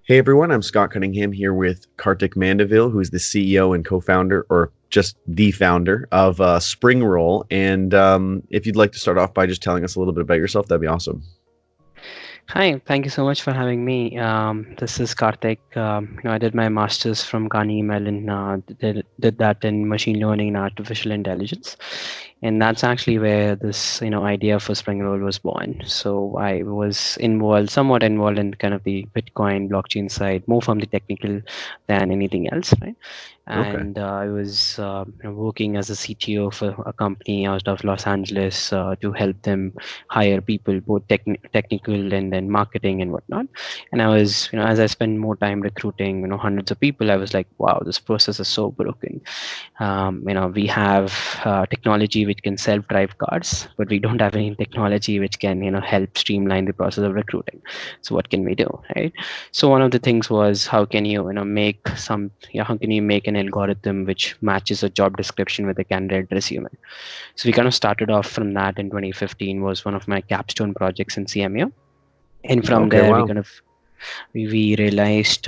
Hey everyone, I'm Scott Cunningham here with Kartik Mandaville, who's the CEO and co-founder, or just the founder of Springrole. And if you'd like to start off by just telling us a little bit about yourself, that'd be awesome. Hi, thank you so much for having me. This is Karthik. I did my master's from Cunningham and did that in machine learning and artificial intelligence, and that's actually where this idea for Springrole was born. So I was somewhat involved in kind of the Bitcoin blockchain side, more from the technical than anything else, right? Okay. And I was working as a CTO for a company out of Los Angeles to help them hire people, both technical and then marketing and whatnot. And I was, as I spent more time recruiting, hundreds of people, I was like, wow, this process is so broken. We have technology which can self-drive cars, but we don't have any technology which can, help streamline the process of recruiting. So what can we do, right? So one of the things was how can you, make how can you make an algorithm which matches a job description with a candidate resume? So we kind of started off from that in 2015 was one of my capstone projects in CMU. And from Okay. there, we Wow. kind of we realized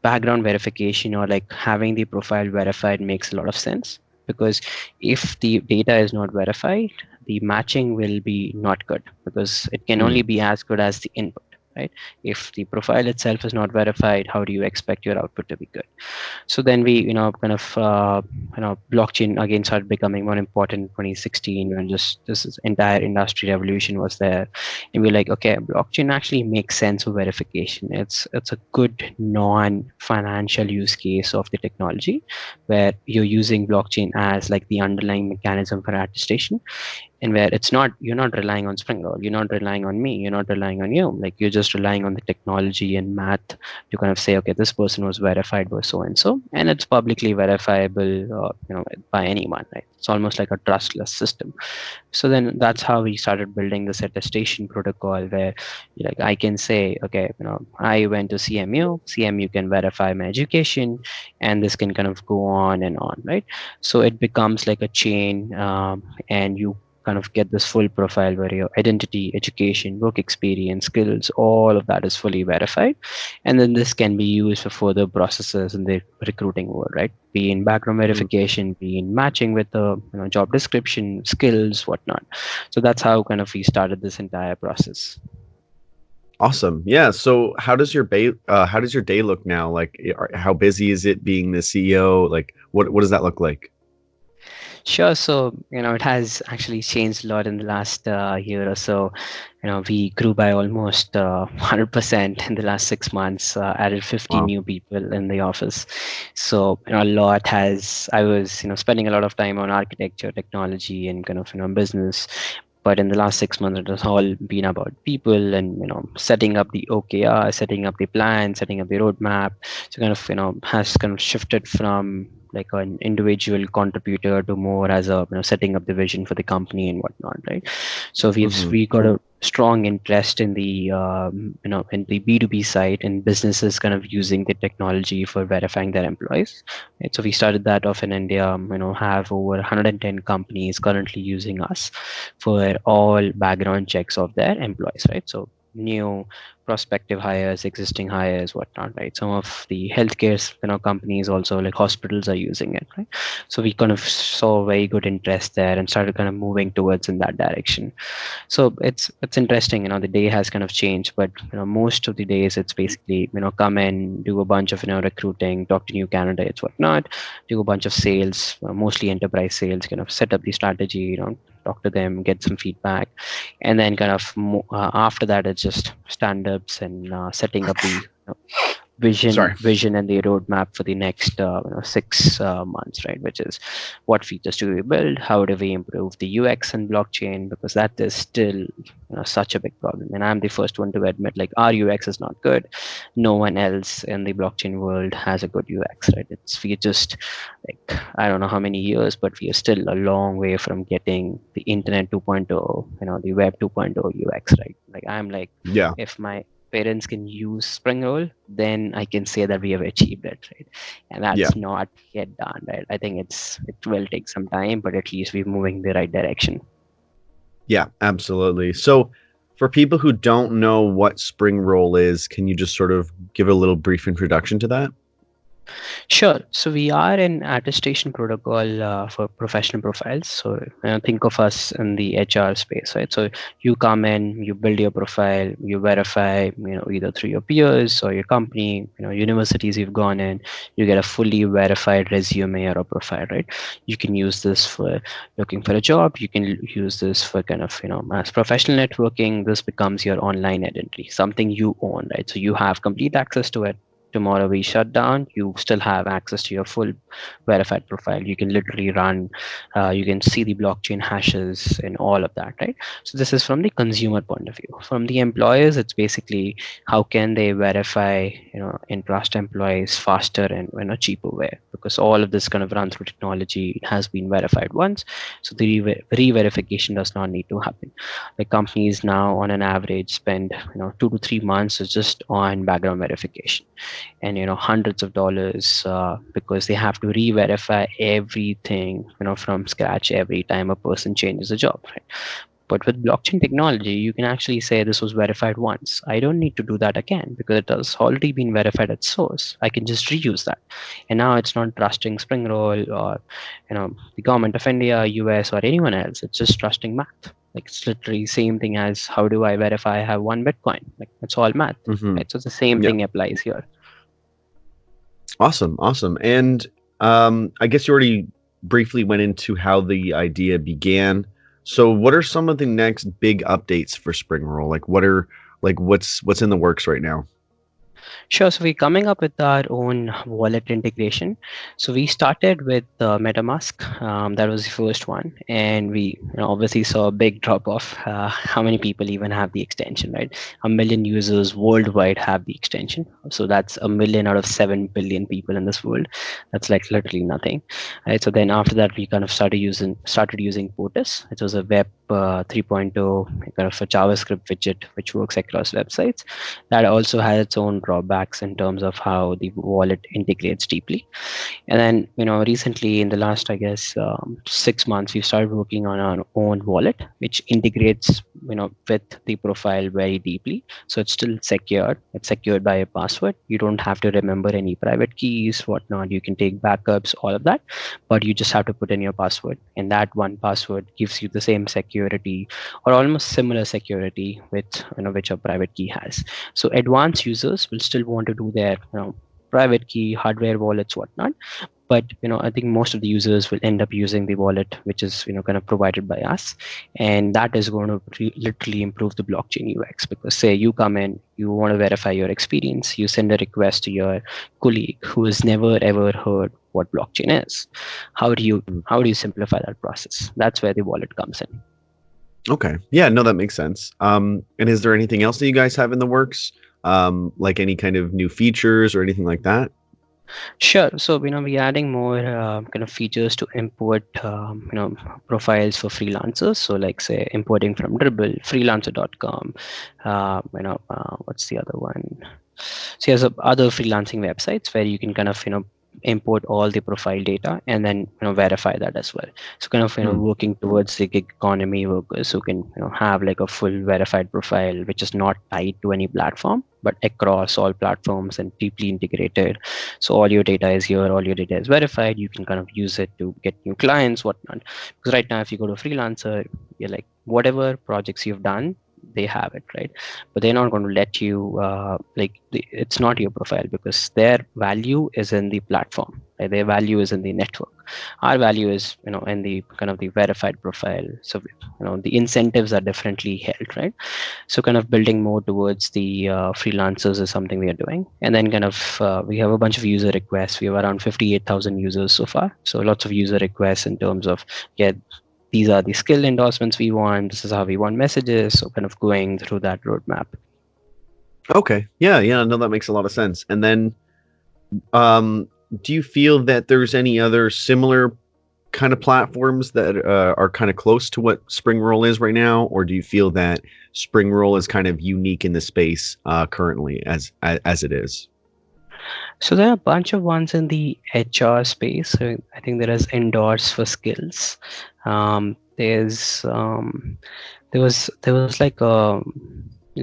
background verification or like having the profile verified makes a lot of sense because if the data is not verified, the matching will be not good because it can only Mm. be as good as the input, right? If the profile itself is not verified, how do you expect your output to be good? So then we kind of blockchain again started becoming more important in 2016 when just entire industry revolution was there, and we're like, okay, blockchain actually makes sense for verification. It's a good non-financial use case of the technology where you're using blockchain as like the underlying mechanism for attestation, and where it's not, you're not relying on Springrole, you're not relying on me, you're not relying on you, like you're just relying on the technology and math to kind of say, okay, this person was verified by so and it's publicly verifiable, by anyone, right? It's almost like a trustless system. So then that's how we started building this attestation protocol where like I can say, okay, I went to CMU can verify my education, and this can kind of go on and on, right? So it becomes like a chain, and you kind of get this full profile where your identity, education, work experience, skills, all of that is fully verified. And then this can be used for further processes in the recruiting world, right? Be in background Mm. verification, be in matching with the job description, skills, whatnot. So that's how kind of we started this entire process. Awesome. Yeah. So, how does your day look now? Like, how busy is it being the CEO? Like, what does that look like? Sure. So, it has actually changed a lot in the last year or so. We grew by almost 100% in the last 6 months, added 50 Wow. new people in the office. So, a lot has, I was, spending a lot of time on architecture, technology, and kind of, business. But in the last 6 months, it has all been about people and, setting up the OKR, setting up the plan, setting up the roadmap. So kind of, has kind of shifted from like an individual contributor to more as a setting up the vision for the company and whatnot, right? So Hmm. we got a strong interest in the in the B2B side and businesses kind of using the technology for verifying their employees. Right? So we started that off in India. Have over 110 companies currently using us for all background checks of their employees, right? So new prospective hires, existing hires, whatnot, right? Some of the healthcare, companies also like hospitals are using it, right? So we kind of saw very good interest there and started kind of moving towards in that direction. So it's interesting, the day has kind of changed, but most of the days it's basically come in, do a bunch of recruiting, talk to new candidates, whatnot, do a bunch of sales, mostly enterprise sales, kind of set up the strategy, talk to them, get some feedback, and then kind of after that it's just stand-ups and setting up the Sorry. vision and the roadmap for the next 6 months, right? Which is what features do we build, how do we improve the UX and blockchain, because that is still such a big problem, and I'm the first one to admit like our UX is not good. No one else in the blockchain world has a good UX, right? It's we just like I don't know how many years, but we are still a long way from getting the internet 2.0, the web 2.0 UX, right? Like I'm like, Yeah. if my parents can use Springrole, then I can say that we have achieved it, right? And Yeah. that's not yet done, right? I think it will take some time, but at least we're moving the right direction. Yeah. Absolutely. So, For people who don't know what Springrole is, can you just sort of give a little brief introduction to that? Sure. So we are an attestation protocol for professional profiles. So think of us in the HR space, right? So you come in, you build your profile, you verify, either through your peers or your company, universities you've gone in, you get a fully verified resume or a profile, right? You can use this for looking for a job. You can use this for kind of, as professional networking. This becomes your online identity, something you own, right? So you have complete access to it. Tomorrow we shut down, you still have access to your full verified profile. You can literally run, you can see the blockchain hashes and all of that, right? So this is from the consumer point of view. From the employers, it's basically how can they verify, and trust employees faster and in a cheaper way, because all of this kind of run through technology. It has been verified once, so the re-verification does not need to happen. The companies now on an average spend 2 to 3 months just on background verification, and hundreds of dollars, because they have to re-verify everything from scratch every time a person changes a job, right? But with blockchain technology, you can actually say this was verified once. I don't need to do that again because it has already been verified at source. I can just reuse that. And now it's not trusting Springrole or the government of India, US, or anyone else. It's just trusting math. Like it's literally same thing as how do I verify I have one Bitcoin? Like it's all math. Mm-hmm. Right? So the same Yeah. thing applies here. Awesome. Awesome. And I guess you already briefly went into how the idea began. So what are some of the next big updates for Springroll? What's in the works right now? Sure. So we're coming up with our own wallet integration. So we started with MetaMask. That was the first one, and we obviously saw a big drop off. How many people even have the extension? Right, 1 million users worldwide have the extension. So that's 1 million out of 7 billion people in this world. That's like literally nothing. Right. So then after that, we kind of started using POTUS. It was a web 3.0 kind of a JavaScript widget which works across websites. That also has its own drawbacks in terms of how the wallet integrates deeply. And then, recently in the last, I guess, 6 months, we started working on our own wallet, which integrates, with the profile very deeply. So it's still secure. It's secured by a password. You don't have to remember any private keys, whatnot. You can take backups, all of that, but you just have to put in your password. And that one password gives you the same security or almost similar security with, which a private key has. So advanced users will still want to do their, private key, hardware wallets, whatnot, but I think most of the users will end up using the wallet which is kind of provided by us, and that is going to literally improve the blockchain UX. Because say you come in, you want to verify your experience, you send a request to your colleague who has never ever heard what blockchain is. how do you Mm. how do you simplify that process? That's where the wallet comes in. Okay. Yeah, no, that makes sense. And is there anything else that you guys have in the works? Like any kind of new features or anything like that? Sure. So, we're adding more kind of features to import, profiles for freelancers. So, like, say, importing from Dribble, freelancer.com. What's the other one? So, there's other freelancing websites where you can kind of, import all the profile data and then, verify that as well. So, kind of, Hmm. working towards the gig economy workers who can, have like a full verified profile, which is not tied to any platform, but across all platforms and deeply integrated. So all your data is here, all your data is verified. You can kind of use it to get new clients, whatnot. Because right now, if you go to freelancer, you're like whatever projects you've done, they have it, right? But they're not going to let you it's not your profile, because their value is in the platform, right? Their value is in the network. Our value is in the kind of the verified profile. So the incentives are differently held, right? So kind of building more towards the freelancers is something we are doing. And then kind of we have a bunch of user requests. We have around 58,000 users so far, so lots of user requests in terms of, yeah, these are the skill endorsements we want, this is how we want messages. So kind of going through that roadmap. Okay. Yeah, yeah, no, that makes a lot of sense. And then um do you feel that there's any other similar kind of platforms that are kind of close to what Springroll is right now, or do you feel that Springroll is kind of unique in the space currently as it is? So there are a bunch of ones in the HR space. So I think there is Endorse for Skills. There's there was like a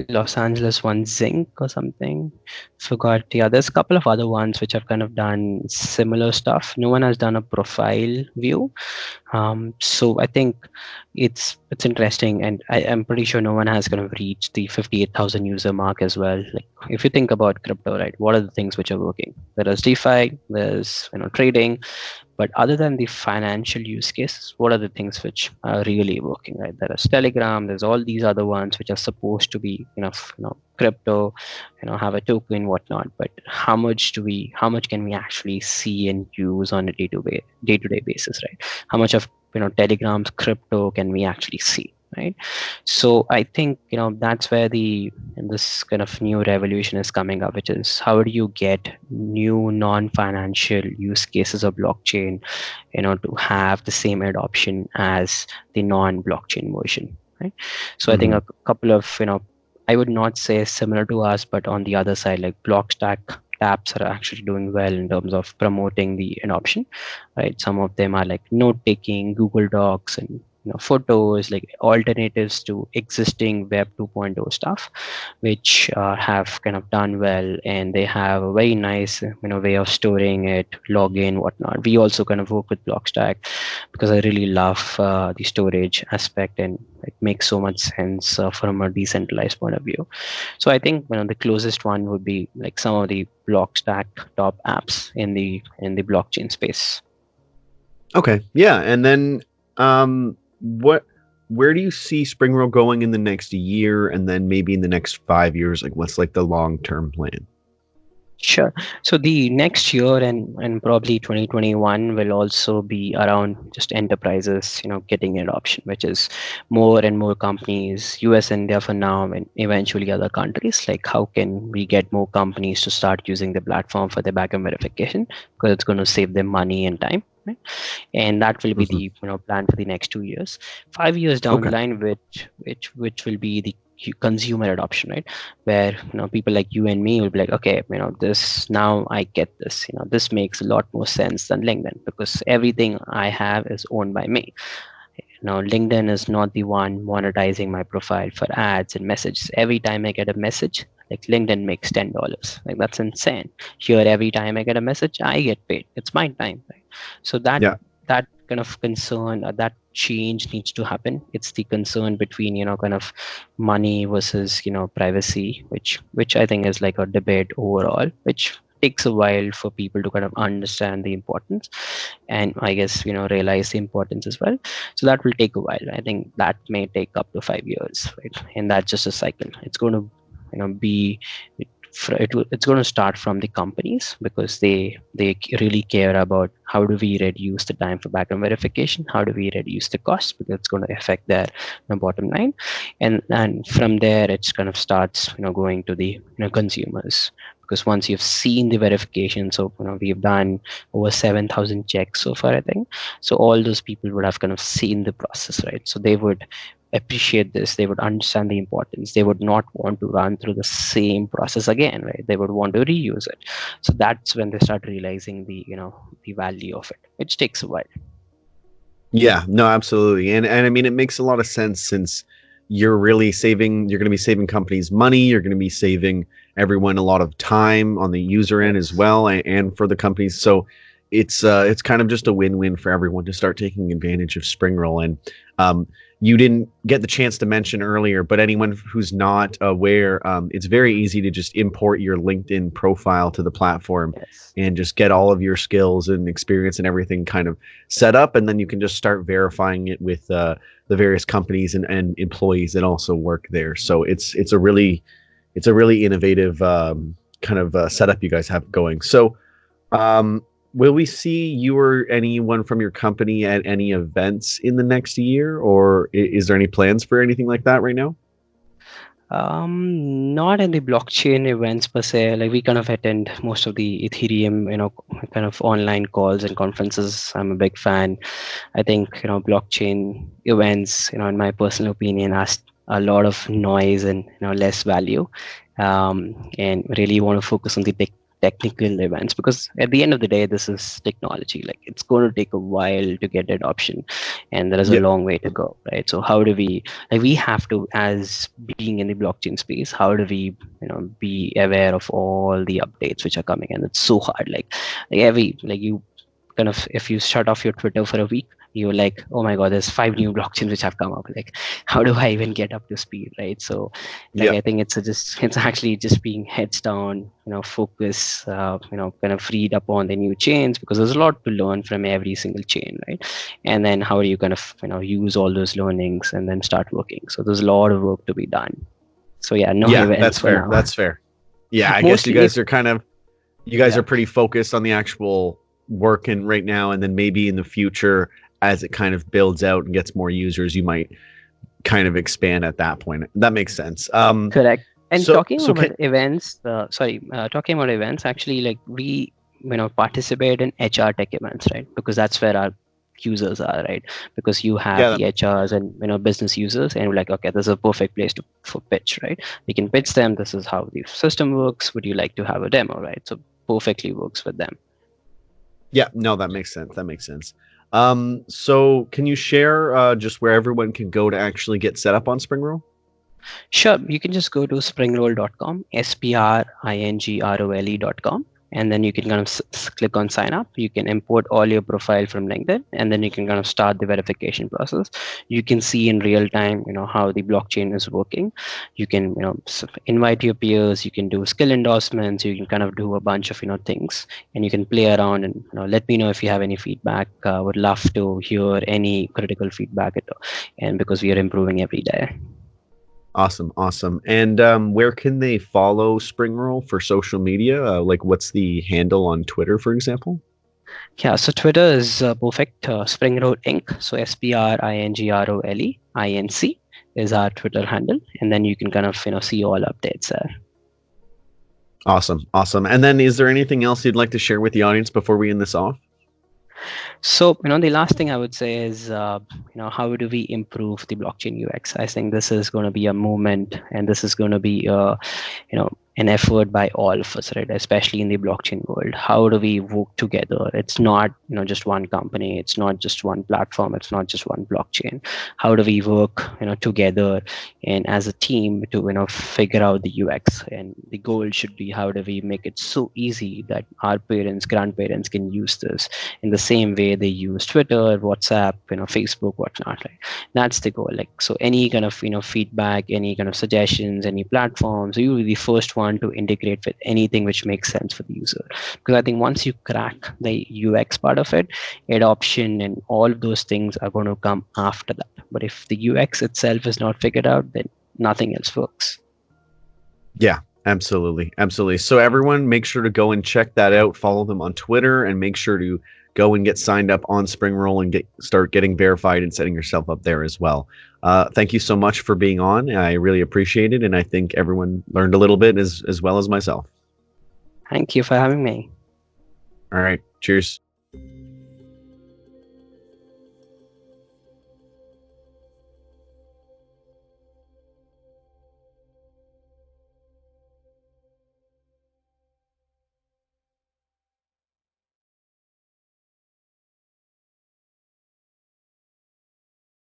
Los Angeles one, Zinc or something. Forgot. Yeah, there's a couple of other ones which have kind of done similar stuff. No one has done a profile view. So I think it's interesting, and I'm pretty sure no one has kind of reached the 58,000 user mark as well. Like if you think about crypto, right? What are the things which are working? There is DeFi, there's trading, but other than the financial use cases, what are the things which are really working, right? There is Telegram, there's all these other ones which are supposed to be, crypto, have a token, whatnot. But how much can we actually see and use on a day-to-day basis, right? How much of, Telegram's crypto can we actually see, right? So I think, that's where this kind of new revolution is coming up, which is how do you get new non-financial use cases of blockchain, to have the same adoption as the non-blockchain version, right? So I think Hmm. a couple of, I would not say similar to us, but on the other side, like Blockstack apps are actually doing well in terms of promoting the adoption, right? Some of them are like note taking, Google Docs, and photos, like alternatives to existing Web 2.0 stuff, which have kind of done well, and they have a very nice way of storing it, login, whatnot. We also kind of work with Blockstack because I really love the storage aspect, and it makes so much sense from a decentralized point of view. So I think the closest one would be like some of the Blockstack top apps in the blockchain space. Okay. Yeah. And then what where do you see Springrole going in the next year and then maybe in the next 5 years? Like what's like the long-term plan? Sure. So the next year and probably 2021 will also be around just enterprises, getting adoption, which is more and more companies, US, India for now, and eventually other countries. Like how can we get more companies to start using the platform for their backend verification? Because it's going to save them money and time. Right? And that will be Hmm. the plan for the next 2 years. 5 years down the Okay. line, which will be the consumer adoption, right? Where people like you and me will be like, okay, this, now I get this, this makes a lot more sense than LinkedIn, because everything I have is owned by me. Now LinkedIn is not the one monetizing my profile for ads and messages. Every time I get a message, like LinkedIn makes $10. Like that's insane. Here, every time I get a message, I get paid. It's my time, right? So Yeah. that kind of concern, that change needs to happen. It's the concern between kind of money versus privacy, which I think is like a debate overall, which takes a while for people to kind of understand the importance, and I guess realize the importance as well. So that will take a while. I think that may take up to 5 years, right? And that's just a cycle. It's going to be it's going to start from the companies, because they really care about how do we reduce the time for backend verification, how do we reduce the cost, because it's going to affect their bottom line. And from there it's kind of starts going to the consumers, because once you've seen the verification, so we've done over 7,000 checks so far, I think. So all those people would have kind of seen the process, right? So they would appreciate this, they would understand the importance, they would not want to run through the same process again, right? They would want to reuse it. So that's when they start realizing the value of it, which takes a while. Yeah, no, absolutely. And I mean it makes a lot of sense since you're going to be saving companies money, you're going to be saving everyone a lot of time on the user end as Yes. well and for the companies. So it's kind of just a win-win for everyone to start taking advantage of Springroll. And um you didn't get the chance to mention earlier, but anyone who's not aware, it's very easy to just import your LinkedIn profile to the platform Yes. and just get all of your skills and experience and everything kind of set up, and then you can just start verifying it with the various companies and employees that also work there. So it's a really innovative kind of setup you guys have going. So will we see you or anyone from your company at any events in the next year, or is there any plans for anything like that right now? Not in the blockchain events per se. Like we kind of attend most of the Ethereum, kind of online calls and conferences. I'm a big fan. I think blockchain events, in my personal opinion, has a lot of noise and less value, and really want to focus on the technical events, because at the end of the day, this is technology. Like, it's going to take a while to get adoption, and there is a Yeah. long way to go, right? So how do we, like, we have to, as being in the blockchain space, how do we, be aware of all the updates which are coming? And it's so hard. Like every, like, you kind of, if you shut off your Twitter for a week, you're like, oh my god, there's 5 new blockchains which have come up. Like, how do I even get up to speed, right? So, like, Yeah. I think it's actually just being heads down, focus, kind of read up on the new chains, because there's a lot to learn from every single chain, right? And then how do you kind of, use all those learnings and then start working? So there's a lot of work to be done. So yeah, no Yeah, events that's for fair. now. That's fair. Yeah, I guess you Mostly, if guys are kind of, you guys yeah. are pretty focused on the actual working right now, and then maybe in the future, as it kind of builds out and gets more users, you might kind of expand at that point. That makes sense. Correct. And So talking so about can events, talking about events, actually, like, we, participate in HR tech events, right? Because that's where our users are, right? Because you have yeah, the HRs and, business users, and we're like, okay, this is a perfect place to for pitch, right? We can pitch them. This is how the system works. Would you like to have a demo, right? So perfectly works with them. yeah, no, that makes sense. That makes sense. So can you share just where everyone can go to actually get set up on Springrole? Sure, you can just go to springrole.com, springrole.com, and then you can kind of click on sign up. You can import all your profile from LinkedIn, and then you can kind of start the verification process. You can see in real time, how the blockchain is working. You can, invite your peers. You can do skill endorsements. You can kind of do a bunch of, things, and you can play around and, let me know if you have any feedback. Would love to hear any critical feedback at all, and because we are improving every day. Awesome, awesome. And where can they follow Springroll for social media? Like, what's the handle on Twitter, for example? Yeah, so Twitter is perfect. Springrole Inc. So Springrole is our Twitter handle, and then you can kind of, see all updates there. Awesome, awesome. And then, is there anything else you'd like to share with the audience before we end this off? So, the last thing I would say is, how do we improve the blockchain UX? I think this is going to be a movement, and this is going to be, an effort by all of us, right? Especially in the blockchain world. How do we work together? It's not, just one company. It's not just one platform. It's not just one blockchain. How do we work, together and as a team to, figure out the UX? And the goal should be, how do we make it so easy that our parents, grandparents can use this in the same way they use Twitter, WhatsApp, Facebook, whatnot. Like, that's the goal. Like, so any kind of, feedback, any kind of suggestions, any platforms, you will be the first one to integrate with anything which makes sense for the user. Because I think once you crack the UX part of it, adoption and all of those things are going to come after that. But if the UX itself is not figured out, then nothing else works. Yeah, absolutely, absolutely. So everyone, make sure to go and check that out. Follow them on Twitter, and make sure to go and get signed up on Springroll and start getting verified and setting yourself up there as well. Thank you so much for being on. I really appreciate it, and I think everyone learned a little bit as well as myself. Thank you for having me. All right, cheers.